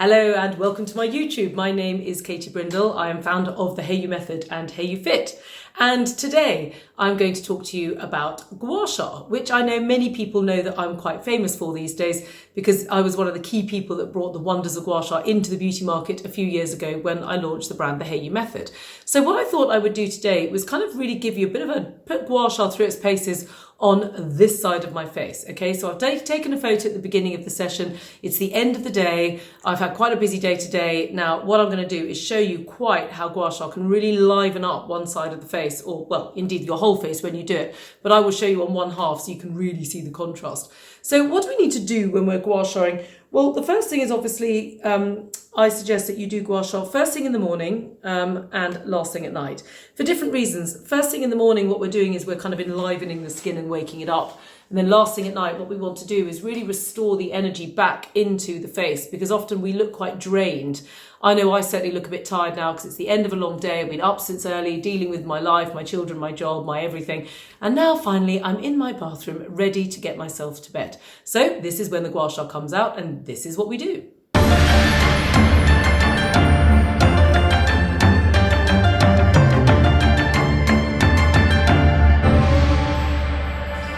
Hello and welcome to my YouTube. My name is Katie Brindle. I am founder of the Hayo'u method and Hayo'u Fit. And today I'm going to talk to you about Gua Sha, which I know many people know that I'm quite famous for these days because I was one of the key people that brought the wonders of Gua Sha into the beauty market a few years ago when I launched the brand, the Hayo'u method. So what I thought I would do today was kind of really give you a bit of put Gua Sha through its paces on this side of my face. Okay, so I've taken a photo at the beginning of the session. It's the end of the day. I've had quite a busy day today. Now, what I'm going to do is show you quite how Gua Sha can really liven up one side of the face, or well, indeed your whole face when you do it. But I will show you on one half so you can really see the contrast. So what do we need to do when we're Gua Sha'ing? Well, the first thing is obviously, I suggest that you do Gua Sha first thing in the morning and last thing at night for different reasons. First thing in the morning, what we're doing is we're kind of enlivening the skin and waking it up. And then last thing at night, what we want to do is really restore the energy back into the face because often we look quite drained. I know I certainly look a bit tired now because it's the end of a long day. I've been up since early, dealing with my life, my children, my job, my everything. And now finally I'm in my bathroom ready to get myself to bed. So this is when the Gua Sha comes out and this is what we do.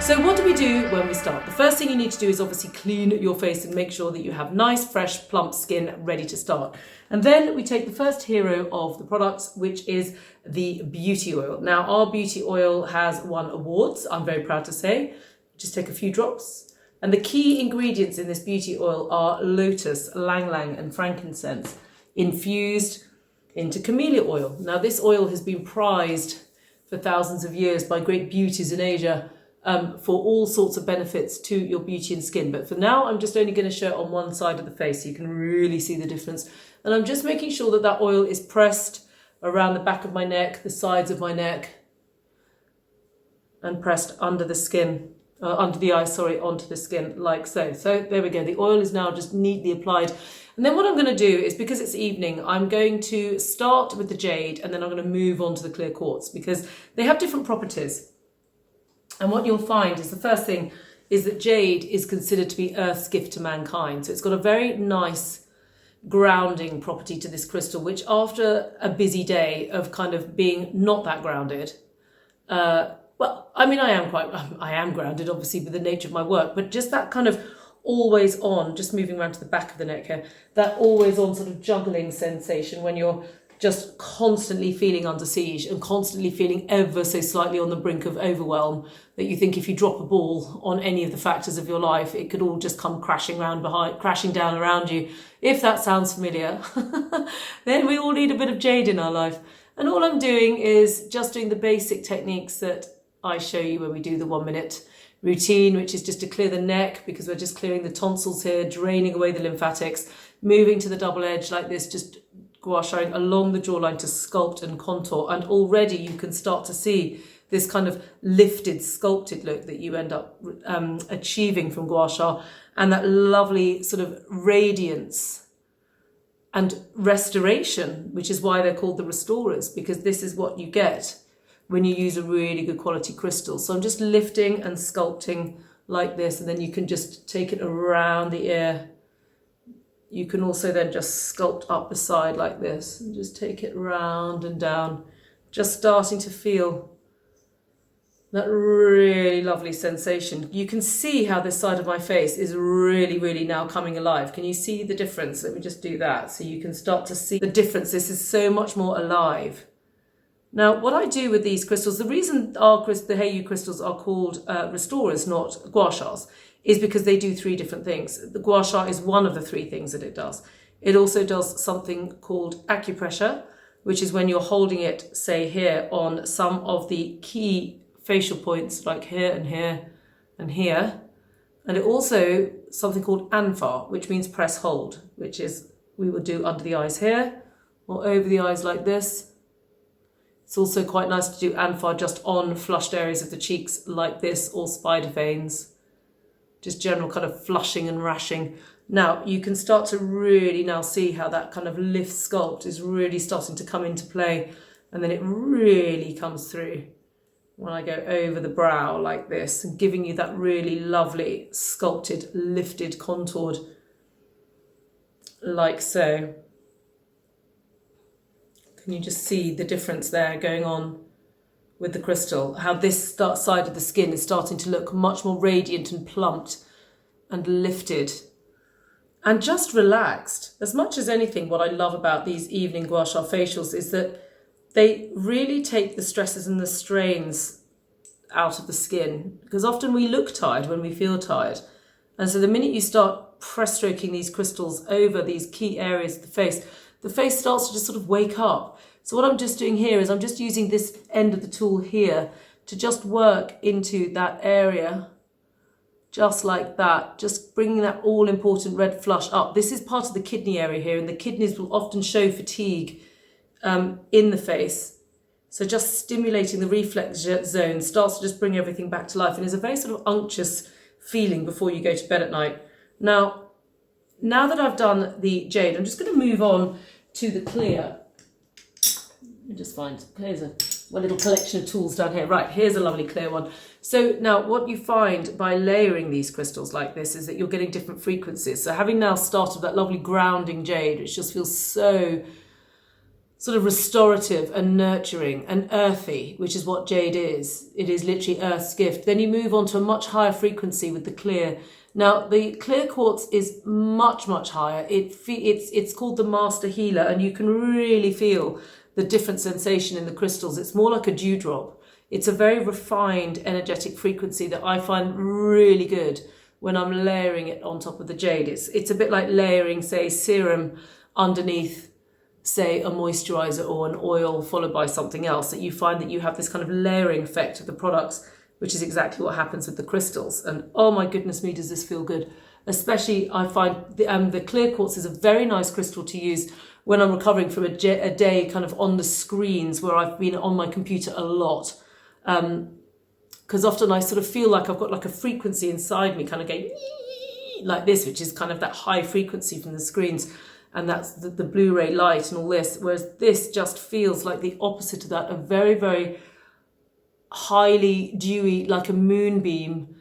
So what do we do when we start? The first thing you need to do is obviously clean your face and make sure that you have nice, fresh, plump skin ready to start. And then we take the first hero of the products, which is the beauty oil. Now, our beauty oil has won awards, I'm very proud to say. Just take a few drops. And the key ingredients in this beauty oil are lotus, ylang ylang, and frankincense, infused into camellia oil. Now, this oil has been prized for thousands of years by great beauties in Asia, for all sorts of benefits to your beauty and skin. But for now, I'm just only going to show it on one side of the face so you can really see the difference. And I'm just making sure that that oil is pressed around the back of my neck, the sides of my neck, and pressed under the skin, under the eye, sorry, onto the skin like so. So there we go. The oil is now just neatly applied. And then what I'm going to do is, because it's evening, I'm going to start with the jade and then I'm going to move on to the clear quartz because they have different properties. And what you'll find is the first thing is that jade is considered to be Earth's gift to mankind. So it's got a very nice grounding property to this crystal, which after a busy day of kind of being not that grounded, well, I mean, I am grounded obviously with the nature of my work, but just that kind of always on, just moving around to the back of the neck here, that always on sort of juggling sensation when you're just constantly feeling under siege and constantly feeling ever so slightly on the brink of overwhelm, that you think if you drop a ball on any of the factors of your life, it could all just come crashing down around you. If that sounds familiar, then we all need a bit of jade in our life. And all I'm doing is just doing the basic techniques that I show you when we do the 1 minute routine, which is just to clear the neck because we're just clearing the tonsils here, draining away the lymphatics, moving to the double edge like this, just Gua Sha'ing along the jawline to sculpt and contour. And already you can start to see this kind of lifted, sculpted look that you end up achieving from Gua Sha, and that lovely sort of radiance and restoration, which is why they're called the restorers, because this is what you get when you use a really good quality crystal. So I'm just lifting and sculpting like this, and then you can just take it around the ear. You can also then just sculpt up the side like this and just take it round and down, just starting to feel that really lovely sensation. You can see how this side of my face is really, really now coming alive. Can you see the difference? Let me just do that so you can start to see the difference. This is so much more alive. Now, what I do with these crystals, the reason the Hayo'u crystals are called restorers, not Gua Shas, is because they do three different things. The Gua Sha is one of the three things that it does. It also does something called acupressure, which is when you're holding it, say here, on some of the key facial points, like here and here and here. And it also something called anfa, which means press hold, which is we will do under the eyes here or over the eyes like this. It's also quite nice to do anfa just on flushed areas of the cheeks like this, or spider veins. Just general kind of flushing and rashing. Now you can start to really now see how that kind of lift sculpt is really starting to come into play, and then it really comes through when I go over the brow like this and giving you that really lovely sculpted, lifted, contoured like so. Can you just see the difference there going on with the crystal? How this side of the skin is starting to look much more radiant and plumped and lifted and just relaxed. As much as anything, what I love about these evening Gua Sha facials is that they really take the stresses and the strains out of the skin, because often we look tired when we feel tired. And so the minute you start press stroking these crystals over these key areas of the face starts to just sort of wake up. So what I'm just doing here is I'm just using this end of the tool here to just work into that area, just like that, just bringing that all important red flush up. This is part of the kidney area here, and the kidneys will often show fatigue in the face. So just stimulating the reflex zone starts to just bring everything back to life, and is a very sort of unctuous feeling before you go to bed at night. Now that I've done the jade, I'm just going to move on to the clear. Let me just find, here's a little collection of tools down here. Right, here's a lovely clear one. So now what you find by layering these crystals like this is that you're getting different frequencies. So having now started that lovely grounding jade, which just feels so sort of restorative and nurturing and earthy, which is what jade is. It is literally Earth's gift. Then you move on to a much higher frequency with the clear. Now, the clear quartz is much, much higher. It's called the Master Healer, and you can really feel the different sensation in the crystals. It's more like a dewdrop. It's a very refined, energetic frequency that I find really good when I'm layering it on top of the jade. It's a bit like layering, say, serum underneath, say, a moisturizer or an oil followed by something else, that you find that you have this kind of layering effect of the products, which is exactly what happens with the crystals. And oh my goodness me, does this feel good. Especially I find the clear quartz is a very nice crystal to use when I'm recovering from a day kind of on the screens where I've been on my computer a lot. Because often I sort of feel like I've got like a frequency inside me kind of going like this, which is kind of that high frequency from the screens. And that's the Blu-ray light and all this. Whereas this just feels like the opposite of that, a very, very highly dewy, like a moonbeam,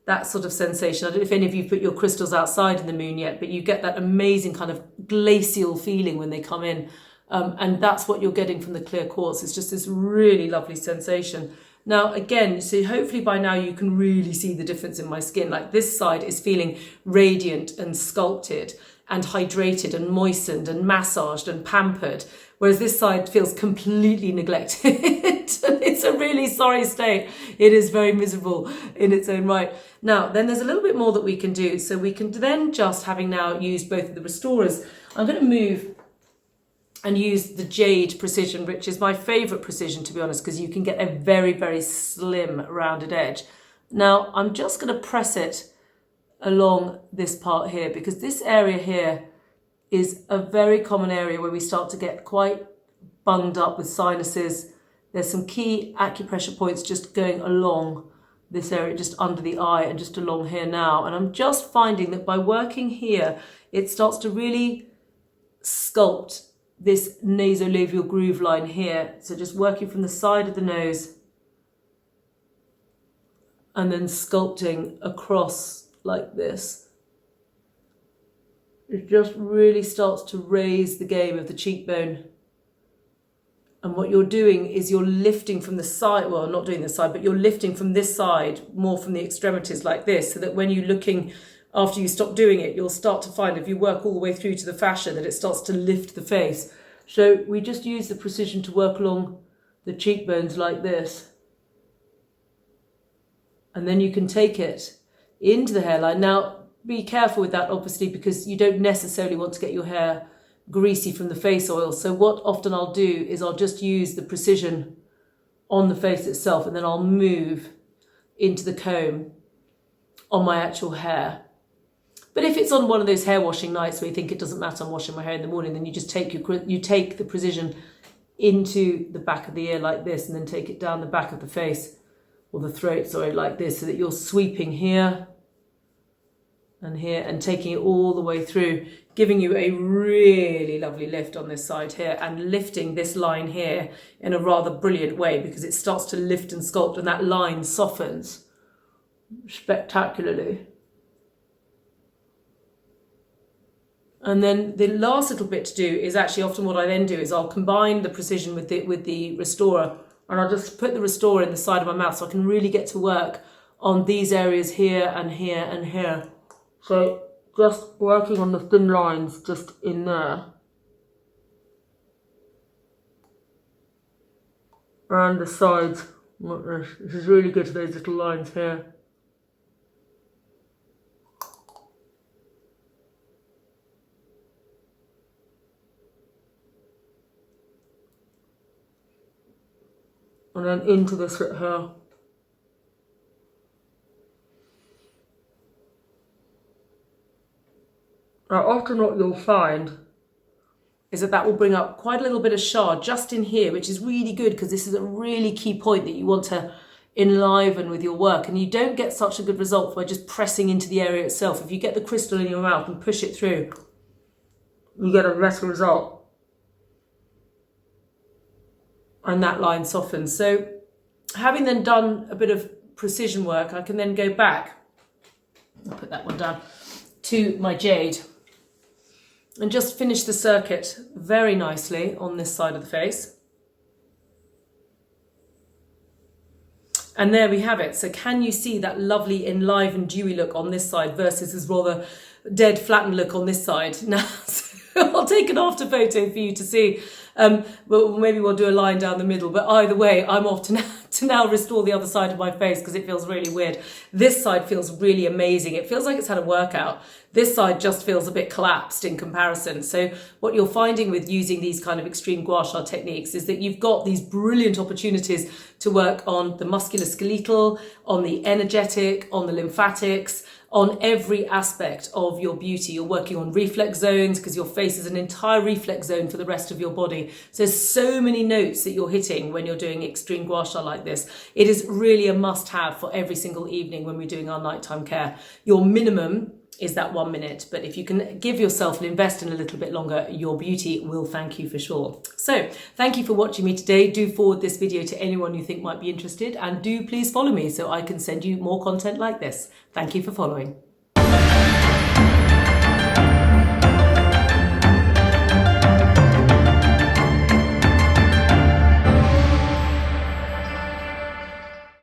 that sort of sensation. I don't know if any of you put your crystals outside in the moon yet, but you get that amazing kind of glacial feeling when they come in. And that's what you're getting from the clear quartz. It's just this really lovely sensation. Now, again, so hopefully by now you can really see the difference in my skin. Like this side is feeling radiant and sculpted and hydrated and moistened and massaged and pampered, whereas this side feels completely neglected. It's a really sorry state. It is very miserable in its own right. Now, then there's a little bit more that we can do. So we can then just, having now used both of the restorers, I'm going to move and use the Jade Precision, which is my favorite precision, to be honest, because you can get a very, very slim rounded edge. Now, I'm just going to press it along this part here, because this area here is a very common area where we start to get quite bunged up with sinuses. There's some key acupressure points just going along this area, just under the eye and just along here now. And I'm just finding that by working here, it starts to really sculpt this nasolabial groove line here. So just working from the side of the nose and then sculpting across like this. It just really starts to raise the game of the cheekbone. And what you're doing is you're lifting from the side, well, not doing this side, but you're lifting from this side, more from the extremities like this, so that when you're looking, after you stop doing it, you'll start to find, if you work all the way through to the fascia, that it starts to lift the face. So we just use the precision to work along the cheekbones like this. And then you can take it into the hairline. Now, be careful with that, obviously, because you don't necessarily want to get your hair greasy from the face oil. So what often I'll do is I'll just use the precision on the face itself, and then I'll move into the comb on my actual hair. But if it's on one of those hair washing nights where you think it doesn't matter, I'm washing my hair in the morning, then you just take the precision into the back of the ear like this, and then take it down the back of the face, or the throat, sorry, like this, so that you're sweeping here and here and taking it all the way through, giving you a really lovely lift on this side here, and lifting this line here in a rather brilliant way, because it starts to lift and sculpt, and that line softens spectacularly. And then the last little bit to do is actually often what I then do is I'll combine the precision with the restorer, and I'll just put the restorer in the side of my mouth so I can really get to work on these areas here and here and here. So just working on the thin lines just in there. And the sides. This is really good for those little lines here. And then into this bit here. Now, often what you'll find is that will bring up quite a little bit of shard just in here, which is really good because this is a really key point that you want to enliven with your work. And you don't get such a good result by just pressing into the area itself. If you get the crystal in your mouth and push it through, you get a better result. And that line softens. So having then done a bit of precision work, I can then go back, I'll put that one down, to my jade and just finish the circuit very nicely on this side of the face. And there we have it. So can you see that lovely enlivened dewy look on this side versus this rather dead flattened look on this side? Now, I'll take an after photo for you to see. Well, maybe we'll do a line down the middle, but either way, I'm off to now restore the other side of my face because it feels really weird. This side feels really amazing. It feels like it's had a workout. This side just feels a bit collapsed in comparison. So what you're finding with using these kind of extreme gua sha techniques is that you've got these brilliant opportunities to work on the musculoskeletal, on the energetic, on the lymphatics, on every aspect of your beauty. You're working on reflex zones because your face is an entire reflex zone for the rest of your body. So there's so many notes that you're hitting when you're doing extreme gua sha like this. It is really a must-have for every single evening when we're doing our nighttime care. Your minimum is that 1 minute, but if you can give yourself and invest in a little bit longer, your beauty will thank you for sure. So thank you for watching me today. Do forward this video to anyone you think might be interested, and do please follow me so I can send you more content like this. Thank you for following.